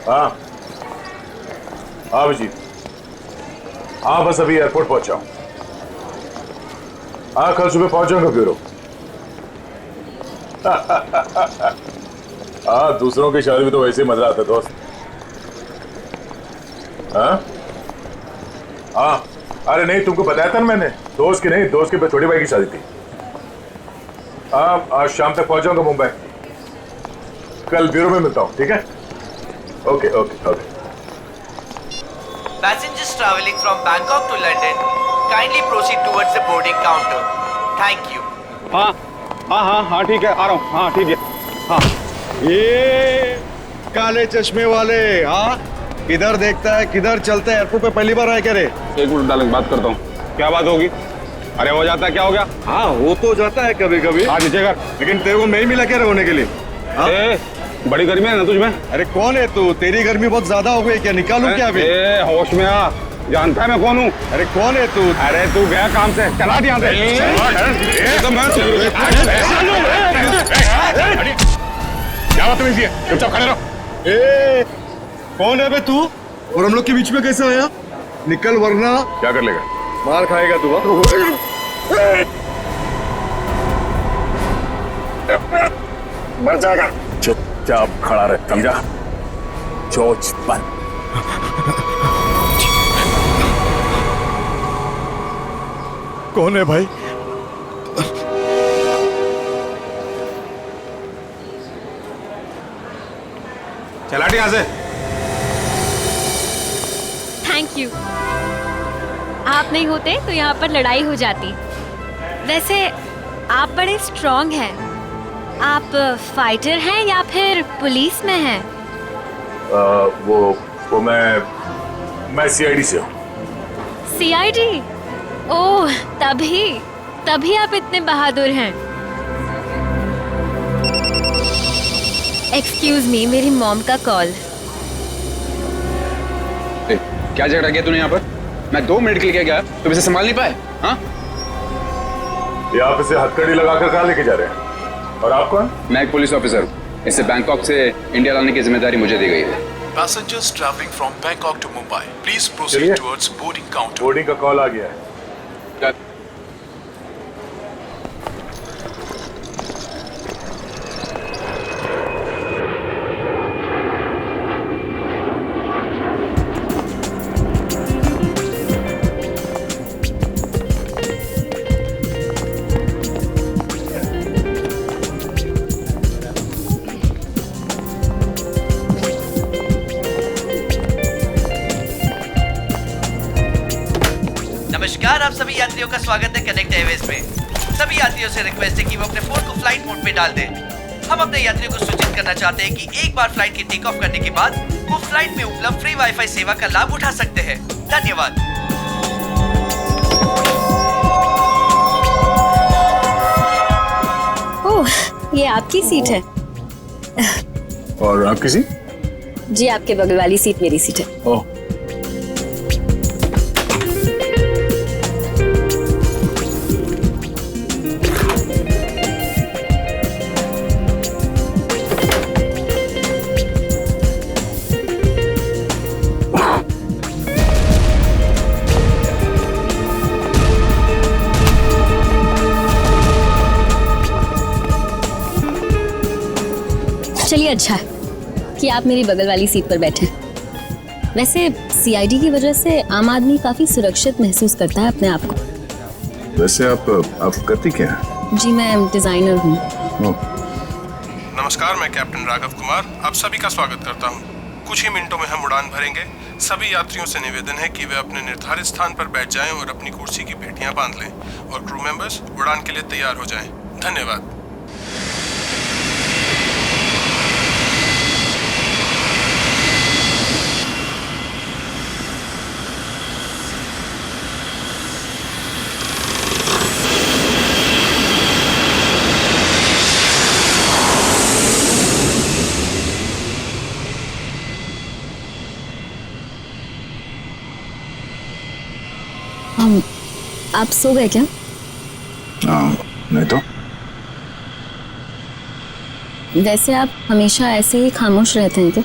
हाँ हाँ अभिजीत, हाँ बस अभी एयरपोर्ट पहुंचा हूं। हाँ कल सुबह पहुंच जाऊंगा ब्यूरो। हाँ दूसरों की शादी में तो वैसे ही मजा आता है दोस्त। हाँ हाँ अरे नहीं, तुमको बताया था ना मैंने, दोस्त की नहीं, दोस्त के छोटी भाई की शादी थी। हाँ आज शाम तक पहुंच जाऊंगा मुंबई। कल ब्यूरो में मिलता हूँ, ठीक है? Okay okay okay. Passengers traveling from Bangkok to London, kindly proceed towards the boarding counter. Thank you. हाँ हाँ हाँ हाँ ठीक है, आ रहा हूँ। हाँ ठीक है। हाँ ये काले चश्मे वाले, हाँ किधर देखता है किधर चलता है? एयरपोर्ट पे पहली बार आया क्या रे? एक मिनट डालेंगे, बात करता हूँ। क्या बात होगी? अरे हो जाता है, क्या हो गया? हाँ हो तो जाता है कभी कभी। हाँ नीचे कर। लेकिन तेरे को नहीं मिला क्या होने के लिए? हाँ? बड़ी गर्मी है ना तुझमें? अरे कौन है तू? तेरी गर्मी बहुत ज्यादा हो गई क्या? निकालूं क्या अभी? होश में आ, जानता है मैं कौन हूँ? अरे कौन है तू? अरे तू गया काम से, चला यहाँ से। क्या बात है? चुपचाप खड़े रहो। कौन है बे तू? और हम लोग के बीच में कैसे आया? निकल वरना क्या कर लेगा? मार खाएगा तू। मर जाएगा। चुपचाप खड़ा रहे, समझा? चोच बंद। कौन है भाई? चला यहाँ से। Thank you. आप नहीं होते तो यहाँ पर लड़ाई हो जाती। वैसे आप बड़े स्ट्रॉन्ग हैं। आप फाइटर हैं या फिर पुलिस में हैं? वो मैं सीआईडी से हूँ। सीआईडी? ओह तभी आप इतने बहादुर हैं। एक्सक्यूज मी, मेरी मॉम का कॉल। क्या झगड़ा किया तूने यहाँ पर? मैं 2 मिनट के लिए गया, तुम इसे संभाल नहीं पाए? हाँ ये आप इसे हथकड़ी लगाकर कहाँ लेके जा रहे हैं? और आप कौन? मैं एक पुलिस ऑफिसर हूँ। इसे बैंकॉक से इंडिया लाने की जिम्मेदारी मुझे दी गई है। Passengers traveling from Bangkok to Mumbai, please proceed towards boarding counter. Boarding का कॉल आ गया है। नमस्कार, आप सभी यात्रियों का स्वागत है कनेक्ट एयरवेज में। सभी यात्रियों से रिक्वेस्ट है कि वो अपने फोन को फ्लाइट मोड पे डाल दें। हम अपने यात्रियों को सूचित करना चाहते हैं कि एक बार फ्लाइट की टेक ऑफ करने के बाद वो फ्लाइट में उपलब्ध फ्री वाईफाई सेवा का लाभ उठा सकते हैं। धन्यवाद। ओह, ये आपकी सीट है। और आपकी सीट? जी, आपके बगल वाली सीट मेरी सीट है। ओह चलिए, अच्छा है कि आप मेरी बगल वाली सीट पर बैठे। वैसे सीआईडी की वजह से आम आदमी काफी सुरक्षित महसूस करता है अपने आप को। वैसे आप करती क्या है? जी, मैं डिजाइनर हूँ। नमस्कार, मैं कैप्टन राघव कुमार आप सभी का स्वागत करता हूं। कुछ ही मिनटों में हम उड़ान भरेंगे। सभी यात्रियों से निवेदन है कि वे अपने निर्धारित स्थान पर बैठ जाएं और अपनी कुर्सी की पेटियां बांध लें और क्रू मेंबर्स उड़ान के लिए तैयार हो जाएं। धन्यवाद। आप सो गए क्या? नहीं तो। वैसे आप हमेशा ऐसे ही खामोश रहते हैं क्या?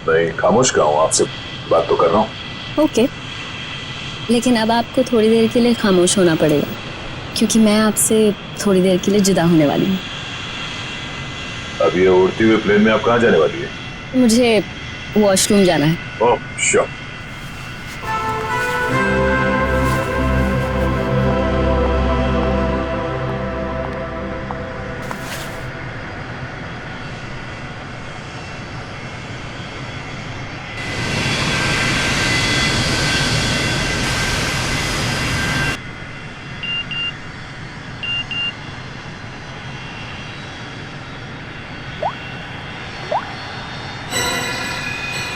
मैं खामोश का हूँ, आपसे बात तो कर रहा हूँ। ओके, लेकिन अब आपको थोड़ी देर के लिए खामोश होना पड़ेगा, क्योंकि मैं आपसे थोड़ी देर के लिए जुदा होने वाली हूँ। अब ये उड़ती हुए प्लेन में आप कहाँ जाने वाली है? मुझे वॉशरूम जाना है। Oh sure.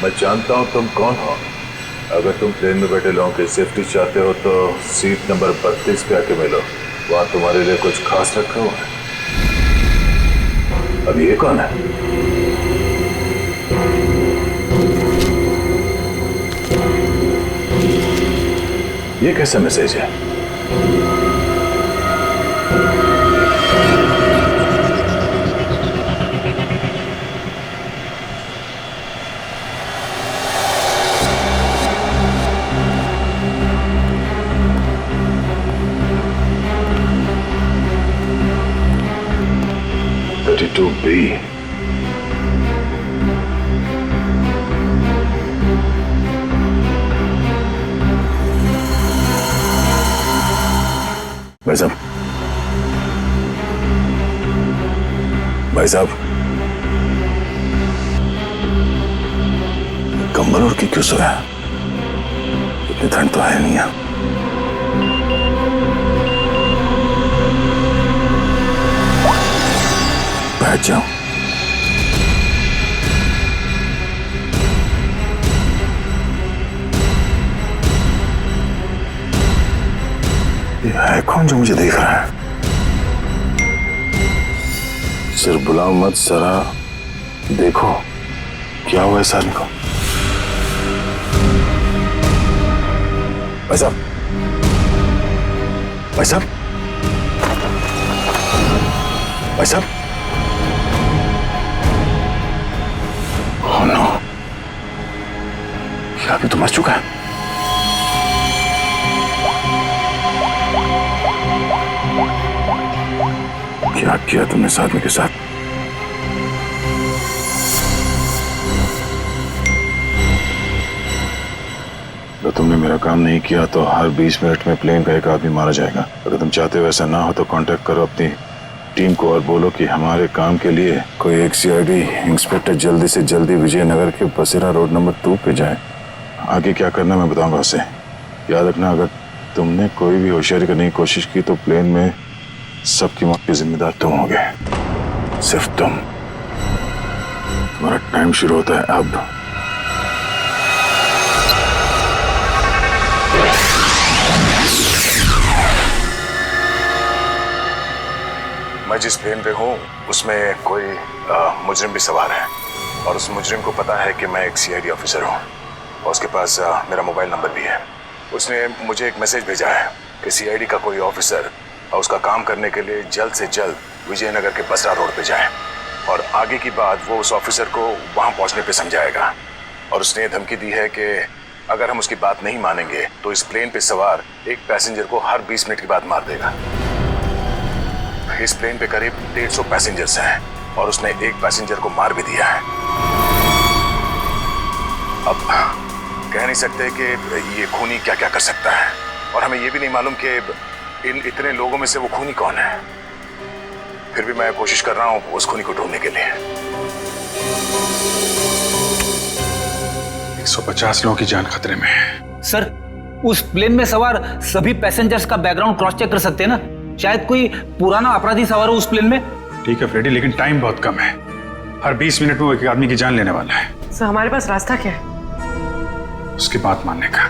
मैं जानता हूं तुम कौन हो। अगर तुम प्लेन में बैठे लोगों की सेफ्टी चाहते हो तो सीट नंबर 32 पे आके मिलो, वहां तुम्हारे लिए कुछ खास रखा हुआ है। अब ये कौन है? ये कैसा मैसेज है? To be. भाई साहब, भाई साहब, कंबल ओढ़ के क्यों सोया? इतनी ठंड तो है नहीं है। बैठ जाओ। ये है कौन जो मुझे देख रहा है? सिर्फ बुलाओ मत सरा, देखो क्या हुआ इस आदमी को। भाई साहब, भाई साहब, भाई साहब, नो, ये आदमी तो मर चुका है। क्या किया तुमने इस आदमी के साथ? अगर तुमने मेरा काम नहीं किया तो हर 20 मिनट में प्लेन का एक आदमी मारा जाएगा। अगर तुम चाहते हो ऐसा ना हो तो कांटेक्ट करो अपनी टीम को और बोलो कि हमारे काम के लिए कोई एक सीआईडी इंस्पेक्टर जल्दी से जल्दी विजयनगर के बसेरा रोड नंबर 2 पे जाए। आगे क्या करना मैं बताऊंगा उसे। याद रखना, अगर तुमने कोई भी होशियारी करने की कोशिश की तो प्लेन में सबकी मौत के जिम्मेदार तुम होगे, सिर्फ तुम। तुम्हारा टाइम शुरू होता है अब। मैं जिस प्लेन पे हूँ उसमें कोई मुजरिम भी सवार है और उस मुजरिम को पता है कि मैं एक सीआईडी ऑफिसर हूँ और उसके पास मेरा मोबाइल नंबर भी है। उसने मुझे एक मैसेज भेजा है कि सीआईडी का कोई ऑफिसर और उसका काम करने के लिए जल्द से जल्द विजयनगर के बसरा रोड पे जाए और आगे की बात वो उस ऑफिसर को वहाँ पहुँचने पे समझाएगा। और उसने धमकी दी है कि अगर हम उसकी बात नहीं मानेंगे तो इस प्लेन पे सवार एक पैसेंजर को हर 20 मिनट के बाद मार देगा। इस प्लेन पे करीब 150 पैसेंजर्स हैं और उसने एक पैसेंजर को मार भी दिया है। अब कह नहीं सकते कि ये खूनी क्या क्या कर सकता है और हमें ये भी नहीं मालूम कि इन इतने लोगों में से वो खूनी कौन है। फिर भी मैं कोशिश कर रहा हूँ उस खूनी को ढूंढने के लिए। 150 लोगों की जान खतरे में है। सर, उस प्लेन में सवार सभी पैसेंजर्स का बैकग्राउंड क्रॉस चेक कर सकते हैं ना? शायद कोई पुराना अपराधी सवार हो उस प्लेन में। ठीक है फ्रेडी, लेकिन टाइम बहुत कम है। हर 20 मिनट में वो एक आदमी की जान लेने वाला है। सर, हमारे पास रास्ता क्या है? उसकी बात मानने का।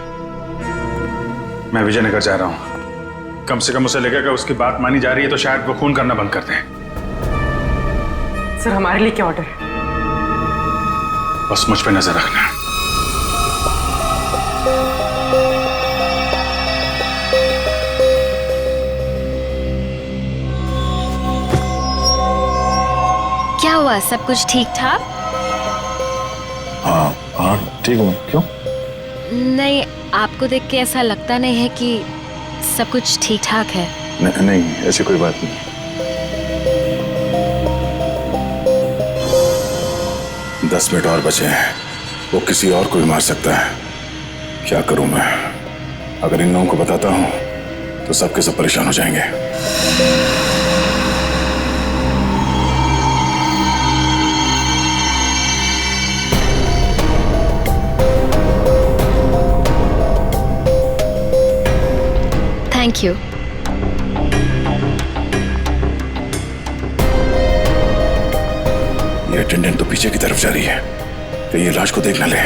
मैं विजयनगर जा रहा हूँ। कम से कम उसे लगेगा उसकी बात मानी जा रही है तो शायद वो खून करना बंद कर दें। सर, हमारे लिए क्या ऑर्डर है? बस मुझ पे नजर रखना। क्या हुआ, सब कुछ ठीक ठाक? हाँ, हाँ ठीक हूँ। क्यों? नहीं, आपको देख के ऐसा लगता नहीं है कि सब कुछ ठीक ठाक है। नहीं, ऐसी कोई बात नहीं। 10 मिनट और बचे हैं, वो किसी और को भी मार सकता है। क्या करूं मैं? अगर इन लोगों को बताता हूं तो सबके सब परेशान हो जाएंगे। Thank you. ये अटेंडेंट तो पीछे की तरफ जा रही है, कहीं ये लाश को देख ना ले।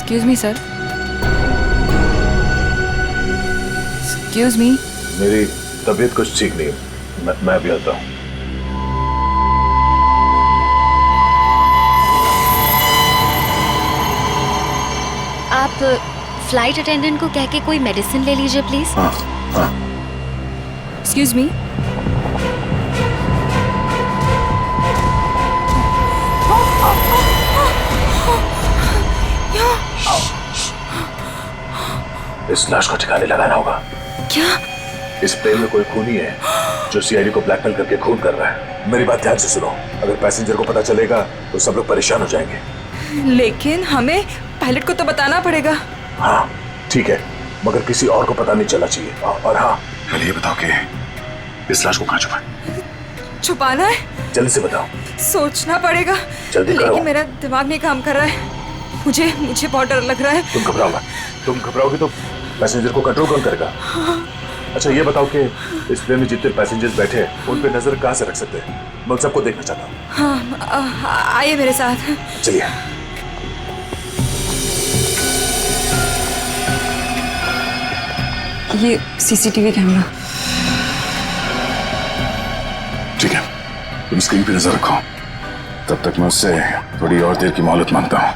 Excuse me, sir. Excuse me. मेरी तबीयत कुछ ठीक नहीं है, मैं भी आता हूँ। आप फ्लाइट अटेंडेंट को कह के कोई मेडिसिन ले लीजिए प्लीज। हाँ हाँ। Excuse me. इस लाश को ठिकाने लगाना होगा। क्या? इस प्लेन में कोई खूनी है जो सीआईडी को ब्लैकमेल करके खून कर रहा है। मेरी बात ध्यान से सुनो, अगर पैसेंजर को पता चलेगा तो सब लोग परेशान हो जाएंगे। लेकिन हमें पायलट को तो बताना पड़ेगा। हाँ ठीक है, मगर किसी और को पता नहीं चलना चाहिए। और हाँ, पहले ये बताओ कि इस लाश को कहाँ छुपाए? छुपाना है? जल्दी से बताओ। सोचना पड़ेगा। जल्दी करो। लेकिन मेरा दिमाग नहीं काम कर रहा है। मुझे बहुत डर लग रहा है। तुम घबराओ मत। तुम घबराओगे तो पैसेंजर को कंट्रोल कौन करेगा? अच्छा ये बताओ कि इस प्लेन में जितने पैसेंजर्स बैठे हैं उन पे नजर कहाँ से रख सकते हैं? मैं उन सबको देखना चाहता हूँ। हाँ, आइए मेरे साथ। चलिए। ये सीसीटीवी कैमरा। ठीक है, तुम स्क्रीन पे नजर रखो, तब तक मैं उससे थोड़ी और देर की मोहलत मांगता हूँ।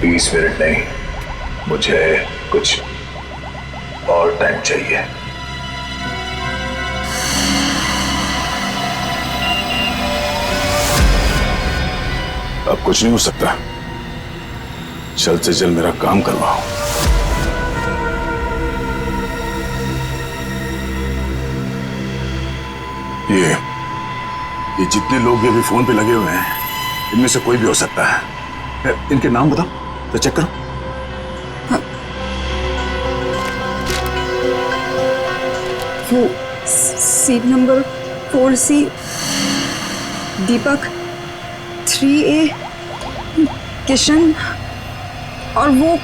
20 मिनट नहीं, मुझे कुछ और टाइम चाहिए। अब कुछ नहीं हो सकता, जल्द से जल्द मेरा काम करवाओ। ये जितने लोग भी अभी फोन पे लगे हुए हैं, इनमें से कोई भी हो सकता है। इनके नाम बताओ तो चेक करो। वो सीट नंबर 4C, दीपक, 3A, किशन, और वो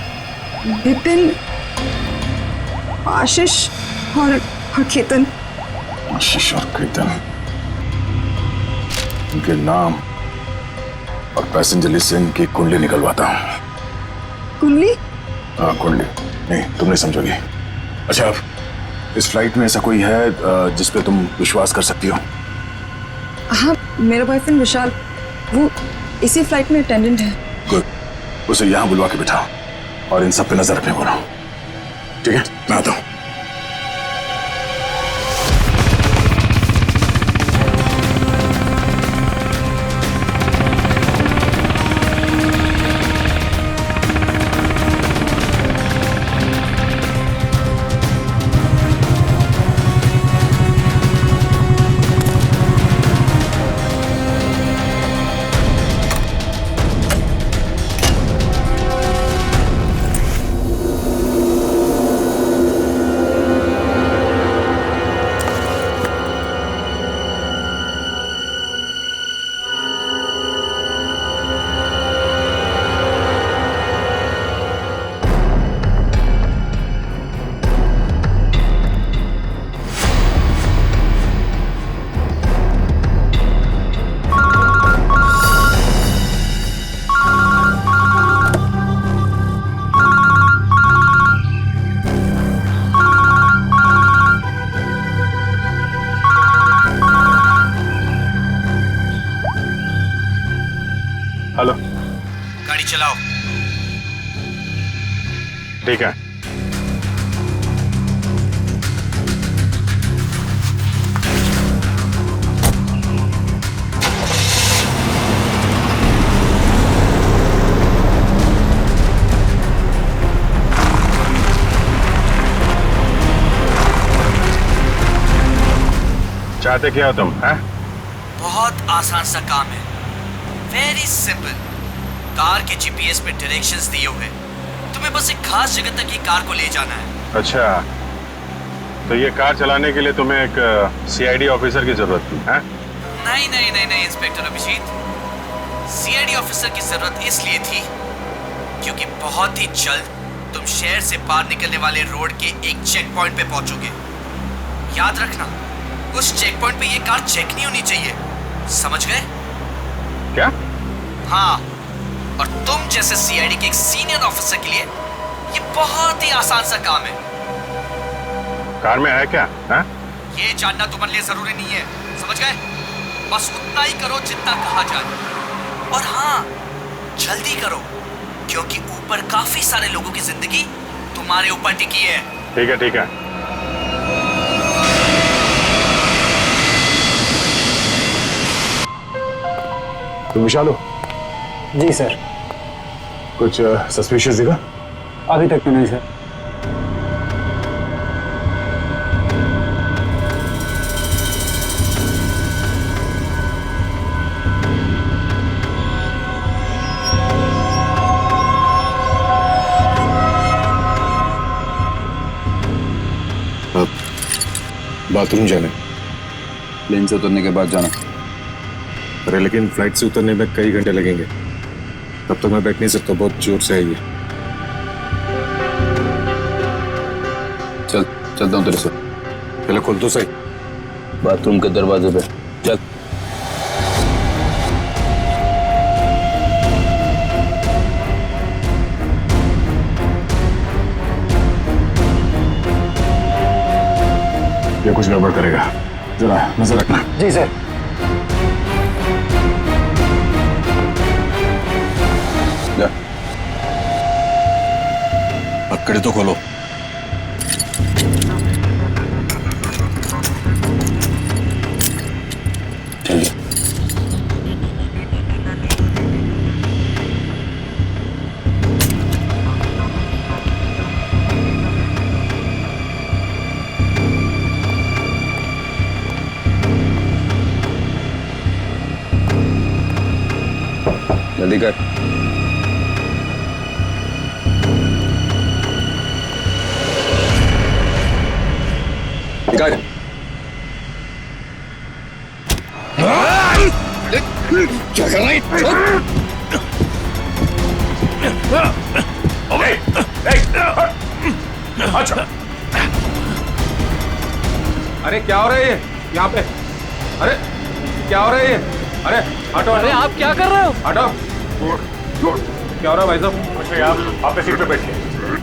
विपिन, आशीष और केतन। आशीष और केतन, इनके नाम और पैसेंजर लिस्ट से इनकी कुंडली निकलवाता हूँ। कुंडली? हाँ कुंडली, नहीं तुम नहीं समझोगी। अच्छा, अब इस फ्लाइट में ऐसा कोई है जिस पे तुम विश्वास कर सकती हो? हाँ, मेरा बॉयफ्रेंड विशाल, वो इसी फ्लाइट में अटेंडेंट है। गुड, उसे यहाँ बुलवा के बिठाओ और इन सब पे नजर रखने बोलो। ठीक है, मैं आता हूँ। हेलो, गाड़ी चलाओ। ठीक है। चाहते क्या हो तुम? हैं? बहुत आसान सा काम है, वेरी सिंपल। कार के जीपीएस पे डायरेक्शंस दिए हुए, तुम्हें बस एक खास जगह तक ये कार को ले जाना है। अच्छा, तो ये कार चलाने के लिए तुम्हें एक सीआईडी ऑफिसर की जरूरत थी? हैं? नहीं नहीं नहीं नहीं इंस्पेक्टर अभिजीत, सीआईडी ऑफिसर की जरूरत इसलिए थी क्योंकि बहुत ही जल्द तुम शहर से बाहर निकलने वाले रोड के एक चेक पॉइंट पे पहुंचोगे। याद रखना, उस चेक पॉइंट पे ये कार चेक नहीं होनी चाहिए, समझ गए? क्या? हाँ, और तुम जैसे सीआईडी के एक सीनियर ऑफिसर के लिए ये बहुत ही आसान सा काम है। कार में है क्या? हैं? ये जानना तुम्हारे लिए जरूरी नहीं है, समझ गए? बस उतना ही करो जितना कहा जाए, और हाँ, जल्दी करो क्योंकि ऊपर काफी सारे लोगों की जिंदगी तुम्हारे ऊपर टिकी है। ठीक है, ठीक है। तुम विशाल हो? जी सर। कुछ सस्पिशियस दिखा? अभी तक तो नहीं सर। बाथरूम जाना? प्लेन से उतरने के बाद जाना। अरे लेकिन फ्लाइट से उतरने में कई घंटे लगेंगे, तब तक मैं बैठ नहीं सकता, बहुत जोर से है ये। चलता हूँ तेरे से। पहले खोल तो सही। बाथरूम के दरवाजे पे चल। ये कुछ गड़बड़ करेगा, जरा नजर रखना। जी सर। जा, पकड़े तो खोलो। चलिए। जल्दी कर। क्या कर रही? अच्छा, अरे क्या हो रहा है ये यहाँ पे? अरे क्या हो रहा है ये? अरे हटो। अरे आप क्या कर रहे हो? हटो। क्या हो रहा है भाई साहब? कुछ नहीं, आप अपने सीट पे बैठिए,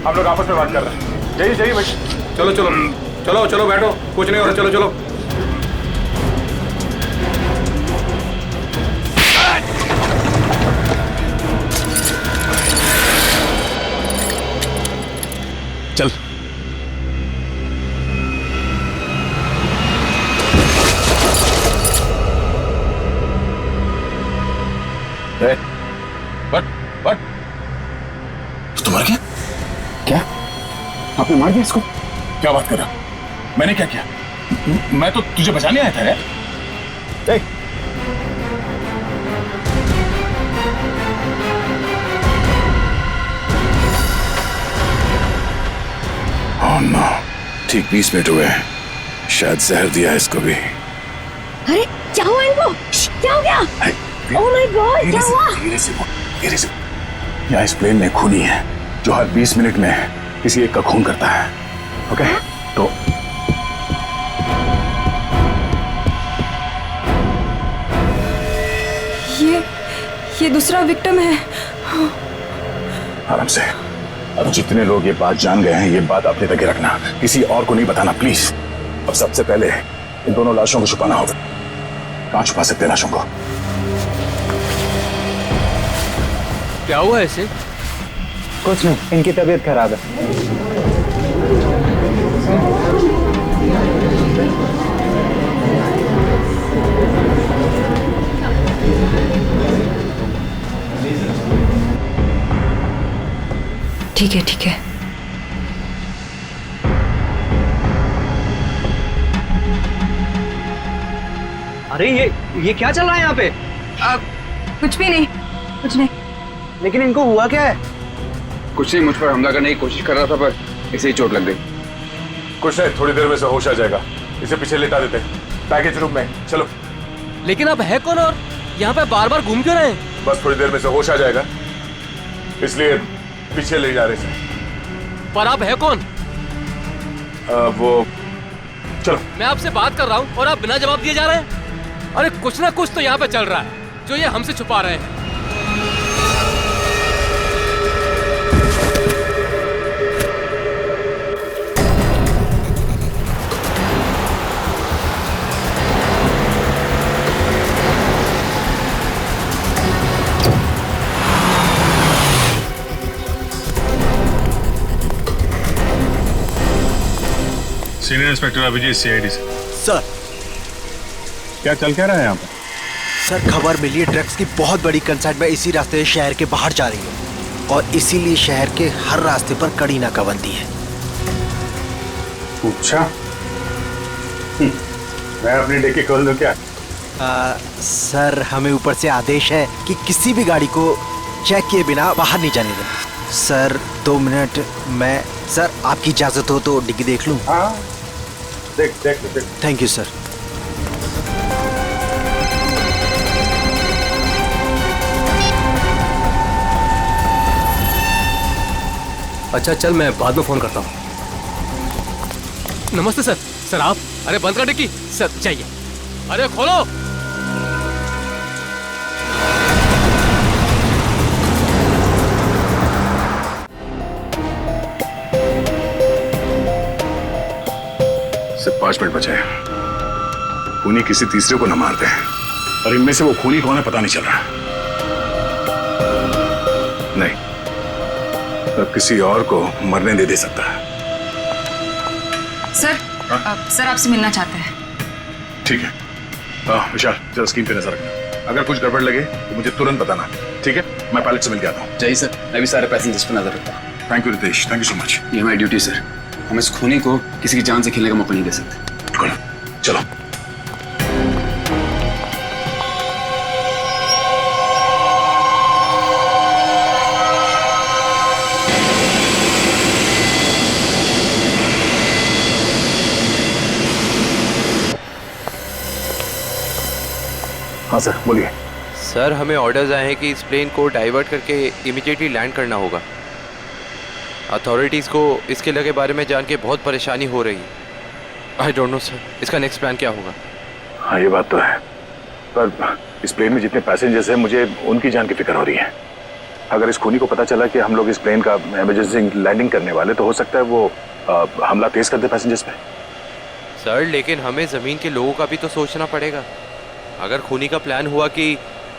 हम लोग आपस में बात कर रहे हैं। जाइए भाई। चलो चलो चलो चलो बैठो, कुछ नहीं हो रहा, चलो चलो। चल। बट तो मर गया? क्या? आपने मार दिया इसको? क्या बात कर रहा? मैंने क्या किया? मैं तो तुझे बचाने आया था यार। Oh no, ठीक 20 मिनट हुए, शायद जहर दिया है इसको भी। अरे क्या हुआ इनको? क्या हो गया? ओह माय गॉड, क्या हुआ? धीरे से बोल, धीरे से। यहाँ इस प्लेन में खूनी है जो हर 20 मिनट में किसी एक का खून करता है। ओके? तो ये दूसरा विक्टिम है। आराम से। अब जितने लोग ये बात जान गए हैं, ये बात अपने तक ही रखना, किसी और को नहीं बताना प्लीज। अब सबसे पहले इन दोनों लाशों को छुपाना होगा। कहाँ छुपा सकते हैं लाशों को? क्या हुआ है इसे? कुछ नहीं, इनकी तबीयत खराब है। ठीक है ठीक है। अरे ये क्या चल रहा है यहाँ पे? कुछ भी नहीं, कुछ नहीं। लेकिन इनको हुआ क्या है? कुछ नहीं, मुझ पर हमला करने की कोशिश कर रहा था पर इसे ही चोट लग गई। कुछ नहीं, थोड़ी देर में से होश आ जाएगा। इसे पीछे लेटा देते हैं पैकेज रूम में। चलो। लेकिन अब है कौन और यहाँ पे बार बार घूम क्यों रहे हैं? बस थोड़ी देर में से होश आ जाएगा, इसलिए पीछे ले जा रहे थे। पर आप है कौन? वो चलो। मैं आपसे बात कर रहा हूँ और आप बिना जवाब दिए जा रहे हैं। अरे कुछ ना कुछ तो यहाँ पे चल रहा है जो ये हमसे छुपा रहे हैं। सीनियर इंस्पेक्टर अभिजीत, सीआईडी से। सर, क्या चल क्या रहा है यहाँ पे? सर खबर मिली है ड्रग्स की बहुत बड़ी कंसाइनमेंट इसी रास्ते से शहर के बाहर जा रही है और इसीलिए शहर के हर रास्ते पर कड़ी नाकाबंदी है। अच्छा, मैं अपनी डिक्की खोल दूं क्या? सर हमें ऊपर से आदेश है कि किसी भी गाड़ी को चेक किए बिना बाहर नहीं जाने दें। सर 2 मिनट, मैं सर आपकी इजाजत हो तो डिग्गी देख लूं? हाँ, देख। Thank you sir. अच्छा चल, मैं बाद में फोन करता हूँ। नमस्ते सर। सर आप? अरे बंद कर डिक्की। सर चाहिए। अरे खोलो। सिर्फ 5 मिनट बचे हैं। खूनी किसी तीसरे को न मारते हैं और इनमें से वो खूनी कौन है पता नहीं चल रहा। नहीं, तो किसी और को मरने दे सकता है। सर, सर आपसे मिलना चाहते हैं। ठीक है। विशाल, जरा स्क्रीन पे नजर रखना। अगर कुछ गड़बड़ लगे तो मुझे तुरंत बताना। ठीक है, मैं पायलट से मिल के आता हूँ। जय सर, मैं भी सारे पैसेंजर्स पर नजर रखता हूँ। Thank you Ritesh, thank you so much. ये हमारी ड्यूटी सर। हम इस खूनी को किसी की जान से खेलने का मौका नहीं दे सकते। बिल्कुल, चलो। हाँ सर, बोलिए। सर हमें ऑर्डर्स आए हैं कि इस प्लेन को डाइवर्ट करके इमीडिएटली लैंड करना होगा। अथॉरिटीज़ को इसके लगे बारे में जान के बहुत परेशानी हो रही है। आई डोंट नो सर, इसका नेक्स्ट प्लान क्या होगा? हाँ, ये बात तो है, पर इस प्लेन में जितने पैसेंजर्स हैं मुझे उनकी जान की फिक्र हो रही है। अगर इस खूनी को पता चला कि हम लोग इस प्लेन का इमरजेंसी लैंडिंग करने वाले, तो हो सकता है वो हमला तेज कर दे पैसेंजर्स पे। सर लेकिन हमें ज़मीन के लोगों का भी तो सोचना पड़ेगा। अगर खूनी का प्लान हुआ कि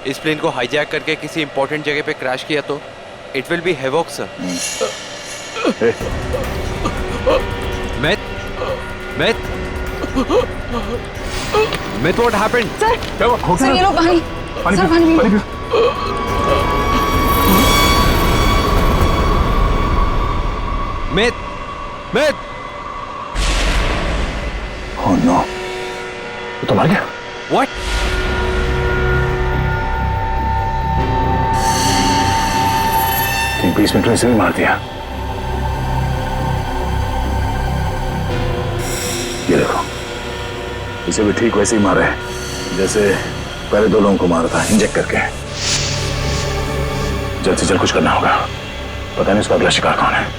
इस प्लेन को हाईजैक करके किसी इंपॉर्टेंट जगह पे क्रैश किया तो it will be havoc sir. Myth, what happened? Sir ये लो पानी। सर पानी पियो। Myth. Oh no, वो तो मर गया। What? तीन 20 मिनट में इसे भी मार दिया। ये देखो, इसे भी ठीक वैसे ही मारा है जैसे पहले 2 लोगों को मारा था, इंजेक्ट करके। जल्द से जल्द कुछ करना होगा, पता नहीं उसका अगला शिकार कौन है।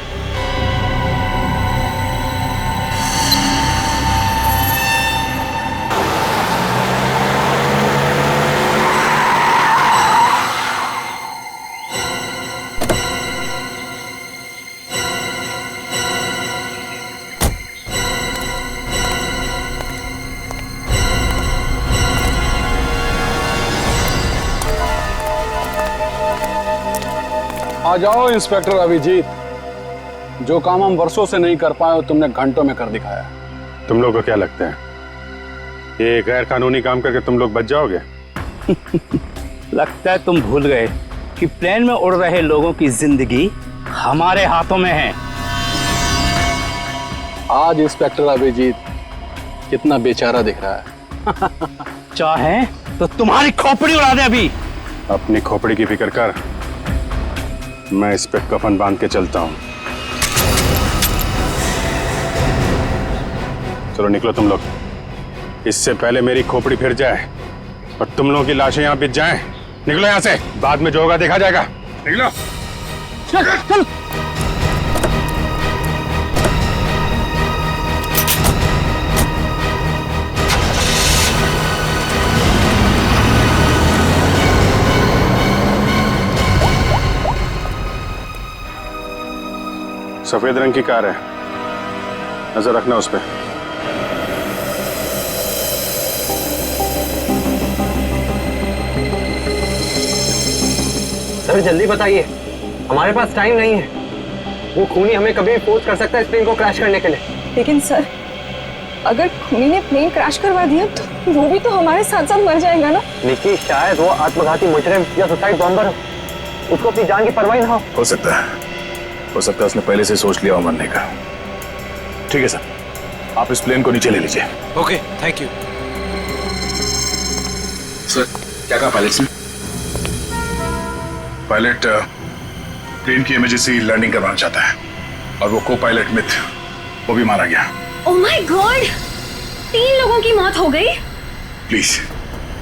आ जाओ इंस्पेक्टर अभिजीत, जो काम हम वर्षों से नहीं कर पाए तुमने घंटों में कर दिखाया। तुम लोग को क्या लगता है ये गैर कानूनी काम करके तुम लोग बच जाओगे? लगता है तुम भूल गए कि प्लेन में उड़ रहे लोगों की जिंदगी हमारे हाथों में है। आज इंस्पेक्टर अभिजीत कितना बेचारा दिख रहा है। चाहे तो तुम्हारी खोपड़ी उड़ा दे अभी। अपनी खोपड़ी की फिक्र कर, मैं इस पे कफन बांध के चलता हूं। चलो निकलो तुम लोग, इससे पहले मेरी खोपड़ी फिर जाए और तुम लोगों की लाशें यहां बिछ जाएं। निकलो यहां से, बाद में जो होगा देखा जाएगा। निकलो चल चल। सफेद रंग की कार है, नजर रखना उस पर। सर जल्दी बताइए, हमारे पास टाइम नहीं है। वो खूनी हमें कभी भी फोर्स कर सकता है इस प्लेन को क्रैश करने के लिए। लेकिन सर, अगर खूनी ने प्लेन क्रैश करवा दिया तो वो भी तो हमारे साथ साथ मर जाएगा ना। निकी, शायद वो आत्मघाती मुजरिम या सुसाइड बॉम्बर हो, उसको अपनी जान की परवाह ना हो सकता है उसने पहले से सोच लिया हो मरने का। ठीक है सर, आप इस प्लेन को नीचे ले लीजिए। Okay, thank you. सर क्या कहा पायलट ने? पायलट प्लेन की इमरजेंसी लैंडिंग करवाना चाहता है और वो को पायलट मिथ वो भी मारा गया। ओह माय गॉड, 3 लोगों की मौत हो गई। प्लीज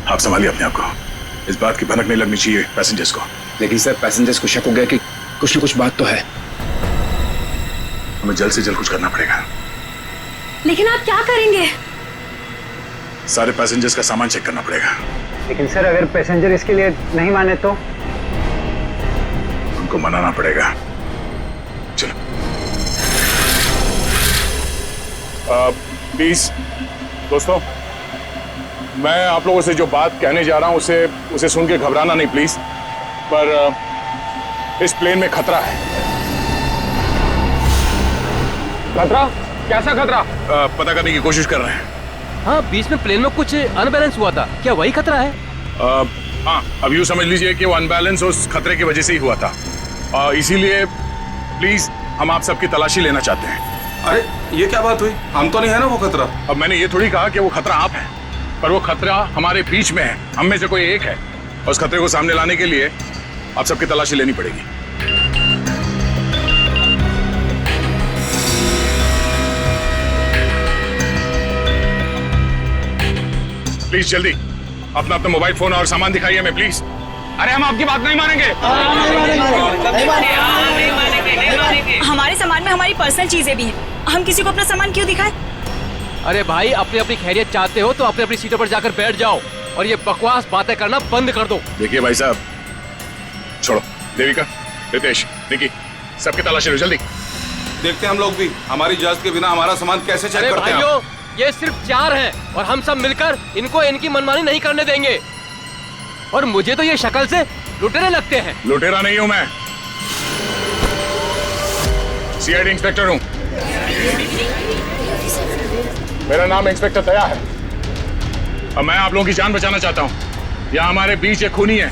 आप संभालिए अपने आप को, इस बात की भनक नहीं लगनी चाहिए पैसेंजर्स को। लेकिन सर पैसेंजर्स को शक हो गया कि कुछ न कुछ बात तो है। हमें जल्द से जल्द कुछ करना पड़ेगा। लेकिन आप क्या करेंगे? सारे पैसेंजर्स का सामान चेक करना पड़ेगा। लेकिन सर अगर पैसेंजर इसके लिए नहीं माने तो? उनको मनाना पड़ेगा। चलो प्लीज दोस्तों, मैं आप लोगों से जो बात कहने जा रहा हूं उसे सुन के घबराना नहीं प्लीज। पर इस प्लेन में खतरा है। खतरा? कैसा खतरा? पता करने की कोशिश कर रहे हैं। हाँ, बीच में प्लेन में कुछ अनबैलेंस हुआ था, क्या वही खतरा है? हाँ, अब यूँ समझ लीजिए कि वो अनबैलेंस उस खतरे की वजह से ही हुआ था। इसीलिए प्लीज हम आप सबकी तलाशी लेना चाहते हैं। अरे ये क्या बात हुई? हम तो नहीं है ना वो खतरा। अब मैंने ये थोड़ी कहा कि वो खतरा आप है, पर वो खतरा हमारे बीच में है, हम में से कोई एक है। और उस खतरे को सामने लाने के लिए आप सबकी तलाशी लेनी पड़ेगी। प्लीज जल्दी अपना मोबाइल फोन और सामान दिखाइए हमें प्लीज। अरे हम आपकी बात नहीं मानेंगे। हमारे सामान में हमारी पर्सनल चीजें भी हैं, हम किसी को अपना सामान क्यों दिखाएं? अरे भाई, अपनी अपनी खैरियत चाहते हो तो अपनी अपनी सीटों पर जाकर बैठ जाओ और ये बकवास बातें करना बंद कर दो। देखिए भाई साहब, छोड़ो। देविका, रितेश, निकी, सबकी तलाशी लो जल्दी। देखते हैं हम लोग भी, हमारी इजाजत के बिना हमारा सामान कैसे चेक करते हैं। भाइयों, ये सिर्फ 4 हैं और हम सब मिलकर इनको इनकी मनमानी नहीं करने देंगे। और मुझे तो ये शक्ल से लुटेरे लगते हैं। लुटेरा नहीं हूं मैं, सीआईडी इंस्पेक्टर हूं। मेरा नाम इंस्पेक्टर दया है और मैं आप लोगों की जान बचाना चाहता हूं। यहाँ हमारे बीच एक खूनी है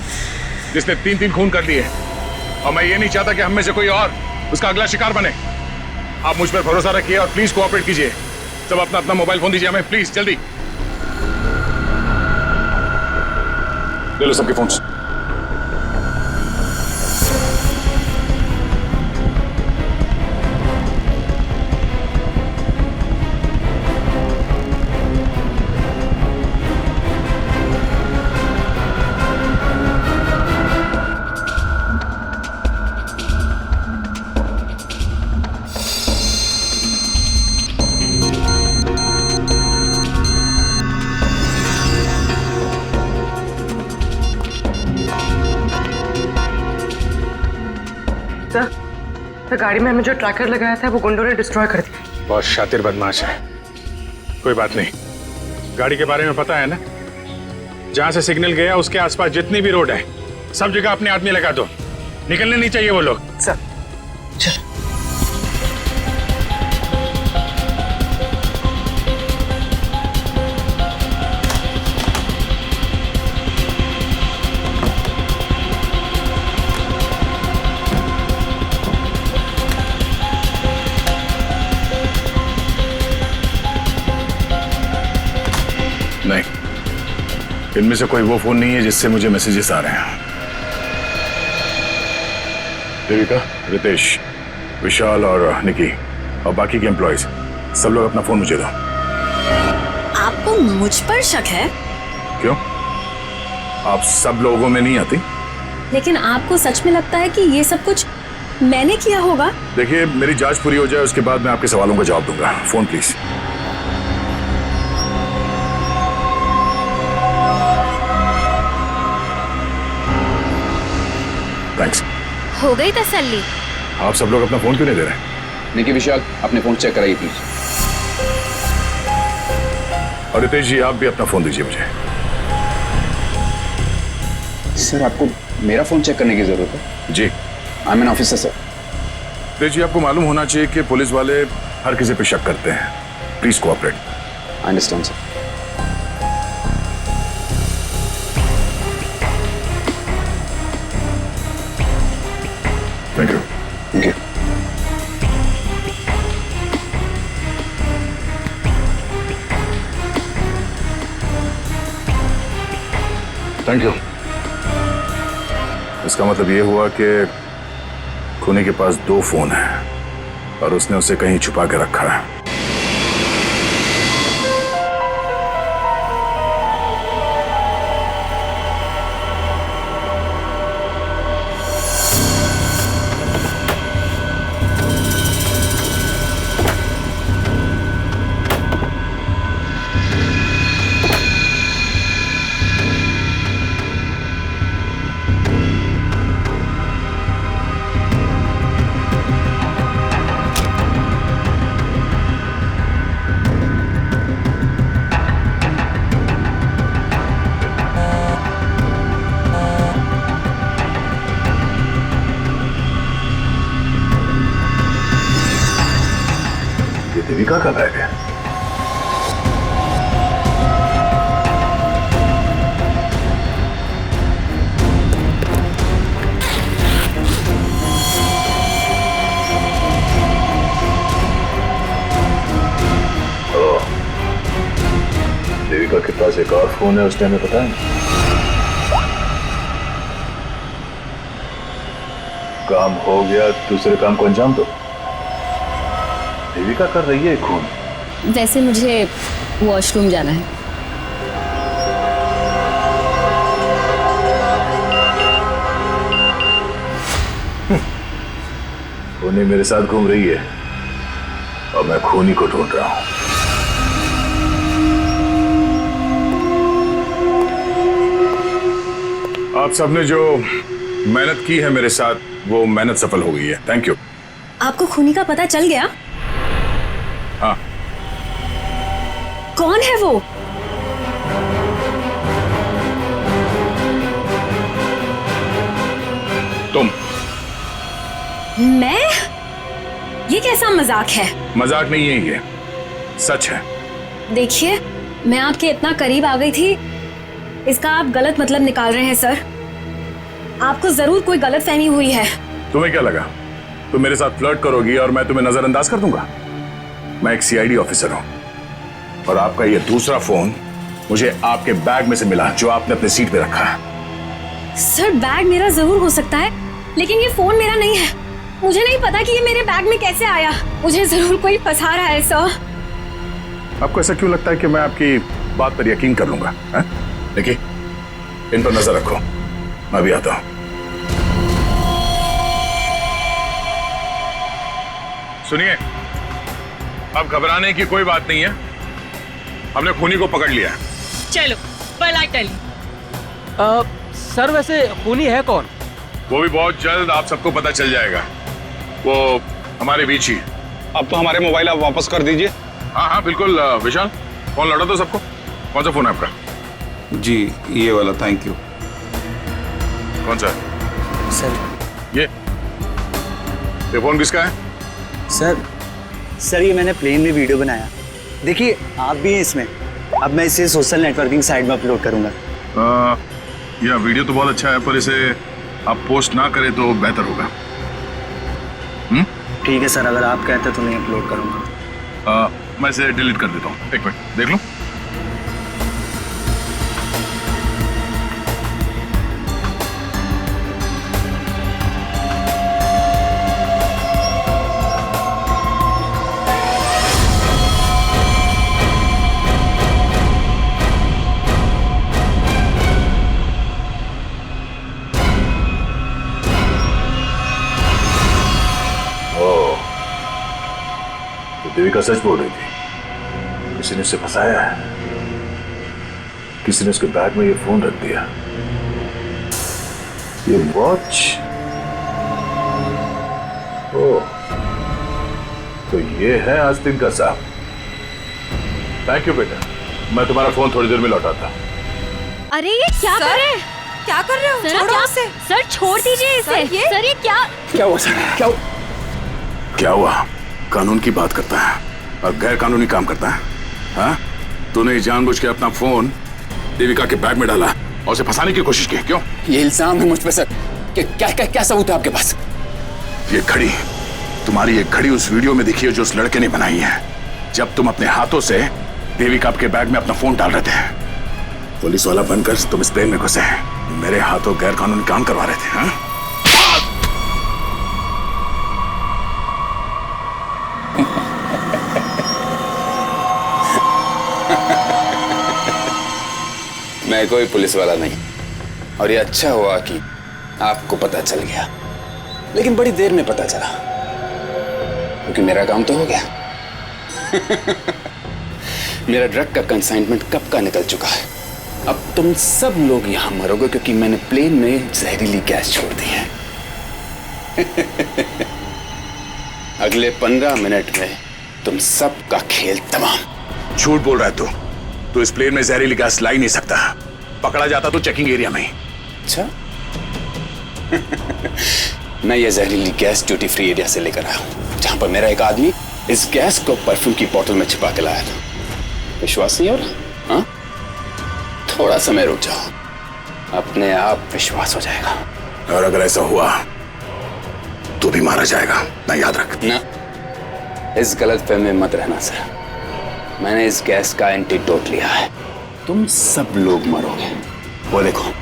जिसने 3 खून कर लिए और मैं ये नहीं चाहता कि हम में से कोई और उसका अगला शिकार बने। आप मुझ पर भरोसा रखिए और प्लीज कोऑपरेट कीजिए। सब अपना अपना मोबाइल फोन दीजिए हमें प्लीज, जल्दी ले लो सबके फोन्स। सर, गाड़ी में हमें जो ट्रैकर लगाया था वो गुंडों ने डिस्ट्रॉय कर दिया। बहुत शातिर बदमाश है। कोई बात नहीं, गाड़ी के बारे में पता है ना? जहां से सिग्नल गया उसके आसपास जितनी भी रोड है सब जगह अपने आदमी लगा दो। निकलने नहीं चाहिए वो लोग। सर चल। नहीं, इनमें से कोई वो फोन नहीं है जिससे मुझे मैसेजेस आ रहे हैं। देविका, रितेश, विशाल और निकी और बाकी के एम्प्लॉयज सब लोग अपना फोन मुझे दो। आपको मुझ पर शक है? क्यों? आप सब लोगों में नहीं आती? लेकिन आपको सच में लगता है कि ये सब कुछ मैंने किया होगा? देखिए, मेरी जांच पूरी हो जाए उसके बाद मैं आपके सवालों का जवाब दूंगा। Phone please. थैंक्स। हो गई तसल्ली? आप सब लोग अपना फोन क्यों नहीं दे रहे? निकी, विशाल, अपने फोन चेक कराइए प्लीज। और रितेश जी, आप भी अपना फोन दीजिए मुझे। सर, आपको मेरा फोन चेक करने की जरूरत है? जी। I am an officer sir. Ritesh ji, आपको मालूम होना चाहिए कि पुलिस वाले हर किसी पे शक करते हैं। Please cooperate. I understand sir. Thank you. Thank you. Thank you. इसका मतलब ये हुआ कि खूनी के पास 2 फोन हैं और उसने उसे कहीं छुपा के रखा है। देविका का बैग है। देविका के पास एक और फोन है, उसने हमें पता है। काम हो गया, दूसरे काम को अंजाम दो। देविका कर रही है खून। वैसे मुझे वॉशरूम जाना है। खूनी मेरे साथ घूम रही है और मैं खूनी को ढूंढ रहा हूं। आप सबने जो मेहनत की है मेरे साथ, वो मेहनत सफल हो गई है। Thank you. आपको खूनी का पता चल गया? हाँ। कौन है वो? तुम। मैं? ये कैसा मजाक है? मजाक नहीं है, ये सच है। देखिए, मैं आपके इतना करीब आ गई थी, इसका आप गलत मतलब निकाल रहे हैं सर। आपको जरूर कोई गलत फहमी हुई है। तुम्हें क्या लगा तुम मेरे साथ फ्लर्ट करोगी और मैं तुम्हें नजरअंदाज कर दूंगा? मैं एक सीआईडी ऑफिसर हूं और आपका ये दूसरा फोन मुझे आपके बैग में से मिला, जो आपने अपने सीट पे रखा है। सर, बैग मेरा जरूर हो सकता है, लेकिन ये फोन मेरा नहीं है। मुझे नहीं पता कि ये मेरे बैग में कैसे आया। मुझे जरूर कोई फंसा रहा है सर। आपको ऐसा क्यों लगता है कि मैं आपकी बात पर यकीन कर लूंगा? देखिए, इन पर नजर रखो, मैं भी आता हूं। सुनिए, अब घबराने की कोई बात नहीं है। हमने खूनी को पकड़ लिया है। चलो, पलट। सर, वैसे खूनी है कौन? वो भी बहुत जल्द आप सबको पता चल जाएगा। वो हमारे बीच ही। अब तो हमारे मोबाइल आप वापस कर दीजिए। हाँ हाँ बिल्कुल। विशाल, फोन लौटा दो सबको। कौन सा फोन है आपका? जी, ये वाला। Thank you. कौन सा? सर, ये फोन किसका है? सर ये मैंने प्लेन में वीडियो बनाया। देखिए आप भी हैं इसमें। अब मैं इसे सोशल नेटवर्किंग साइट में अपलोड करूंगा। यह वीडियो तो बहुत अच्छा है, पर इसे आप पोस्ट ना करें तो बेहतर होगा। ठीक है सर, अगर आप कहते तो मैं अपलोड करूंगा। मैं इसे डिलीट कर देता हूँ। एक मिनट देख लूं। देविका सच बोल रही थी। किसी ने उसे फंसाया है। किसी ने उसके बैग में ये फोन रख दिया। ये वॉच। ओह, तो ये है आस्तीन का साहब। थैंक यू बेटा, मैं तुम्हारा फोन थोड़ी देर में लौटाता। अरे ये क्या कर रहे हैं? क्या कर रहे हो? सर, छोड़ो उसे। सर छोड़ दीजिए इसे। सर ये क्या हुआ सर? क्या हुआ? कानून की बात करता है और गैर कानूनी काम करता है। हाँ? तूने जानबूझ के अपना फोन देविका के बैग में डाला और उसे फंसाने की कोशिश की। क्यों? ये इल्जाम है मुझ पे सर। क्या सबूत है आपके पास? ये घड़ी, तुम्हारी ये घड़ी उस वीडियो में दिखी है जो उस लड़के ने बनाई है, जब तुम अपने हाथों से देविका के बैग में अपना फोन डाल रहे थे। पुलिस वाला बनकर तुम इस प्लेन में घुसे, मेरे हाथों गैर कानूनी काम करवा रहे थे। हाँ? मैं कोई पुलिस वाला नहीं, और ये अच्छा हुआ कि आपको पता चल गया, लेकिन बड़ी देर में पता चला, क्योंकि मेरा काम तो हो गया। मेरा ड्रग का कंसाइनमेंट कब का निकल चुका है। अब तुम सब लोग यहां मरोगे क्योंकि मैंने प्लेन में जहरीली गैस छोड़ दी है। अगले 15 मिनट में तुम सब का खेल तमाम। झूठ बोल रहा है तू इस प्लेन में जहरीली गैस ला ही नहीं सकता। पकड़ा जाता तो चेकिंग एरिया में ही। अच्छा। मैं ये जहरीली गैस ड्यूटी फ्री एरिया से लेकर आया हूं, जहां पर मेरा एक आदमी इस गैस को परफ्यूम की बोतल में छिपा के लाया था। विश्वास नहीं हो रहा? हाँ? थोड़ा समय रुक जाओ, अपने आप विश्वास हो जाएगा। और अगर ऐसा हुआ तो भी मारा जाएगा ना, याद रख। ना, इस गलतफहमी में मत रहना सर। मैंने इस गैस का एंटीडोट लिया है। तुम सब लोग मरोगे। वो देखो।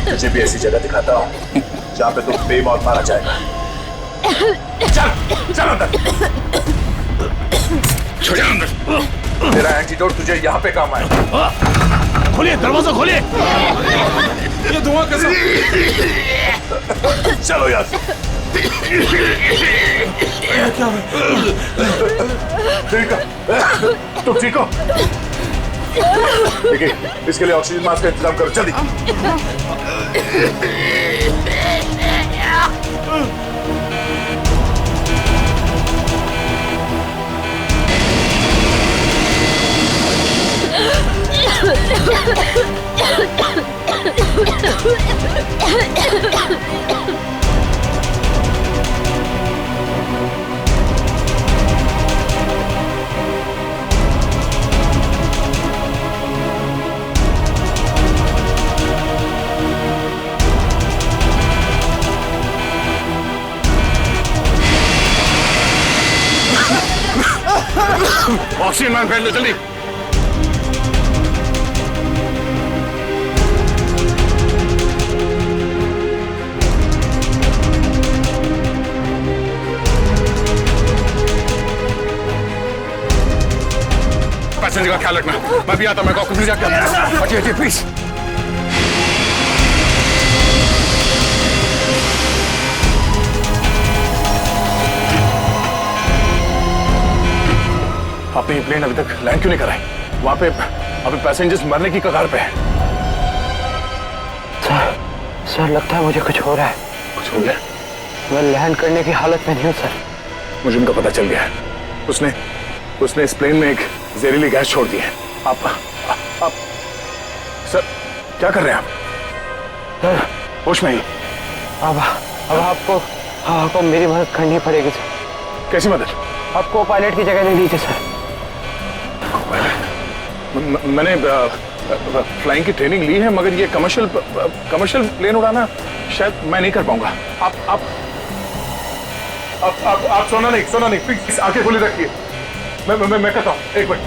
तुझे भी ऐसी जगह दिखाता हूँ जहाँ पे तुम बेमौत मारा जाएगा। चल अंदर। छोड़ अंदर। तेरा एंटीडोट तुझे यहाँ पे काम आएगा। खोलिए दरवाजा, खोलिए। ये धुआं कैसा? चलो यार। ठीक है, तुम ठीक हो? देखिए, इसके लिए ऑक्सीजन मास्क का इंतजाम करो जल्दी। ऑक्सीजन मैन, फैल लो जल्दी। पैसेंजर का ख्याल रखना। मैं भी आता हूं, मैं ऑक्सीजन जाके हटिए हटिए प्लीज। आपने ये प्लेन अभी तक लैंड क्यों नहीं कराई? वहां पे अभी पैसेंजर्स मरने की कगार पे है। सर लगता है मुझे कुछ हो रहा है। कुछ हो गया? मैं लैंड करने की हालत में नहीं हूँ सर। मुझे उनका पता चल गया है। उसने इस प्लेन में एक जहरीली गैस छोड़ दी है। आप सर क्या कर रहे हैं आप? सर होश में ही? अब आपको मेरी मदद करनी पड़ेगी सर। कैसी मदद? आपको पायलट की जगह दे दीजिए सर। मैंने फ्लाइंग की ट्रेनिंग ली है, मगर ये कमर्शियल प्लेन उड़ाना शायद मैं नहीं कर पाऊंगा। आप सोना नहीं प्लीज आंखें खुली रखिए। मैं करता हूँ, एक मिनट।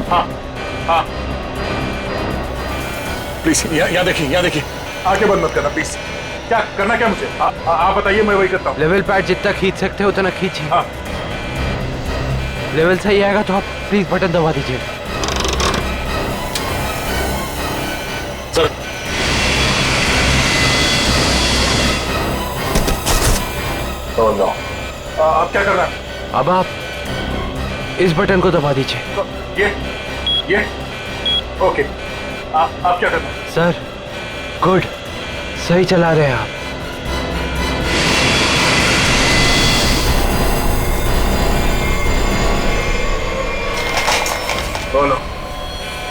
हाँ प्लीज यहाँ देखिए आंखें बंद मत करना प्लीज। क्या करना क्या मुझे? आप बताइए, मैं वही करता हूँ। लेवल पैड जितना खींच सकते हो उतना खींचिए। हाँ। लेवल सही आएगा तो आप प्लीज बटन दबा दीजिए। सर नो आप क्या कर रहे हैं? अब आप इस बटन को दबा दीजिए। ये ओके। आप क्या कर रहे हैं? सर गुड, सही चला रहे हैं आप। बोलो,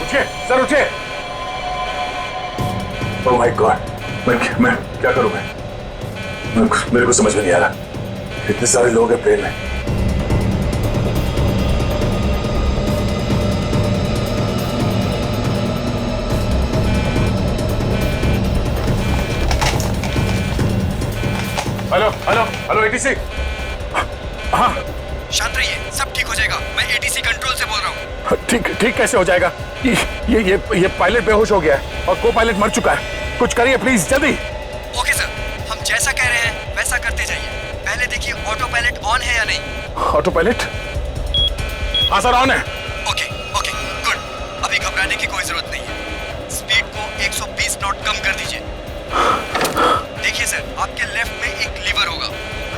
उठिए सर, उठिए। ओह माय गॉड, मैं क्या करूं? मेरे को समझ में नहीं आ रहा। इतने सारे लोग हैं प्लेन में। Hello ATC. हाँ शांत रहिए, सब ठीक हो जाएगा। मैं एटीसी कंट्रोल से बोल रहा हूँ। ठीक कैसे हो जाएगा? ये पायलट बेहोश हो गया है और को पायलट मर चुका है। कुछ करिए प्लीज, जल्दी। ओके सर, हम जैसा कह रहे हैं वैसा करते जाइए। पहले देखिए ऑटो पायलट ऑन है या नहीं। Auto pilot? हाँ सर, ऑन है। Okay good. अभी घबराने की कोई जरूरत नहीं है। स्पीड को 120 नॉट कम कर दीजिए। देखिए सर, आपके लेफ्ट में एक लीवर होगा।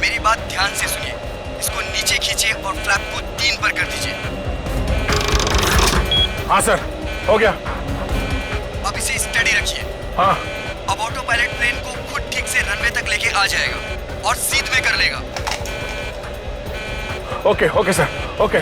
मेरी बात ध्यान से सुनिए। इसको नीचे खींचिए और फ्लैप को 3 पर कर दीजिए। हाँ सर, हो गया। अब इसे स्टडी रखिए। हाँ। अब ऑटो पायलट प्लेन को खुद ठीक से रनवे तक लेके आ जाएगा और सीध में कर लेगा। Okay sir, okay.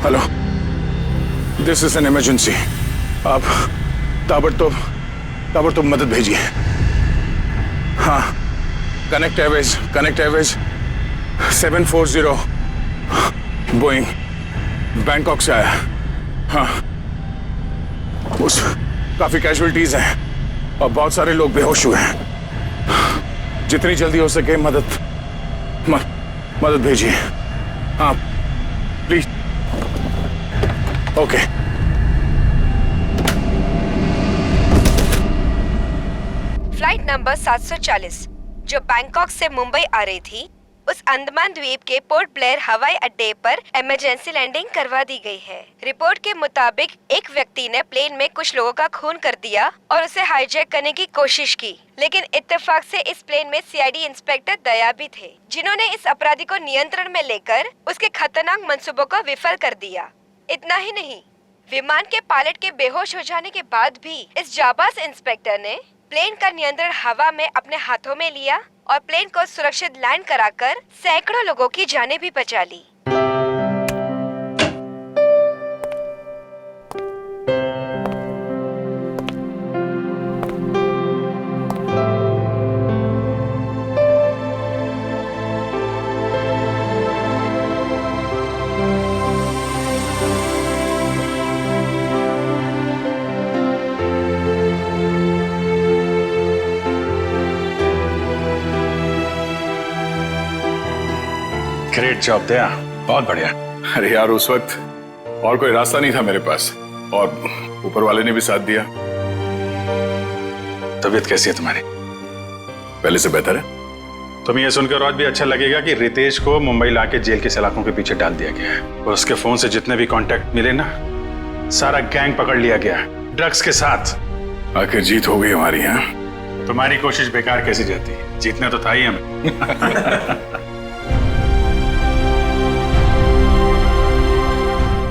Hello, this is an emergency. आप ताबड़तोड़ मदद भेजिए। हाँ, कनेक्ट एयरवेज 740 बोइंग बैंकॉक से आया। हाँ, उस काफी कैजुअलिटीज हैं और बहुत सारे लोग बेहोश हुए हैं। जितनी जल्दी हो सके मदद भेजिए। हाँ प्लीज। ओके। फ्लाइट नंबर 740 जो बैंकॉक से मुंबई आ रही थी, उस अंडमान द्वीप के पोर्ट ब्लेयर हवाई अड्डे पर इमरजेंसी लैंडिंग करवा दी गई है। रिपोर्ट के मुताबिक एक व्यक्ति ने प्लेन में कुछ लोगों का खून कर दिया और उसे हाईजैक करने की कोशिश की, लेकिन इत्तेफाक से इस प्लेन में सीआईडी इंस्पेक्टर दया भी थे, जिन्होंने इस अपराधी को नियंत्रण में लेकर उसके खतरनाक मंसूबों को विफल कर दिया। इतना ही नहीं, विमान के पायलट के बेहोश हो जाने के बाद भी इस जाबाज इंस्पेक्टर ने प्लेन का नियंत्रण हवा में अपने हाथों में लिया और प्लेन को सुरक्षित लैंड कराकर सैकड़ों लोगों की जानें भी बचा ली। ग्रेट जॉब दया, बहुत बढ़िया। अरे यार, उस वक्त और कोई रास्ता नहीं था मेरे पास और ऊपर वाले ने भी साथ दिया। तबीयत कैसी है तुम्हारी? पहले से बेहतर है। तुम्हें यह सुनकर और भी अच्छा लगेगा कि रितेश को मुंबई लाके जेल के सलाखों के पीछे डाल दिया गया है और उसके फोन से जितने भी कांटेक्ट मिले ना, सारा गैंग पकड़ लिया गया ड्रग्स के साथ। आखिर जीत हो गई हमारी। यहाँ तुम्हारी कोशिश बेकार कैसी जाती है? जीतना तो था ही हमें।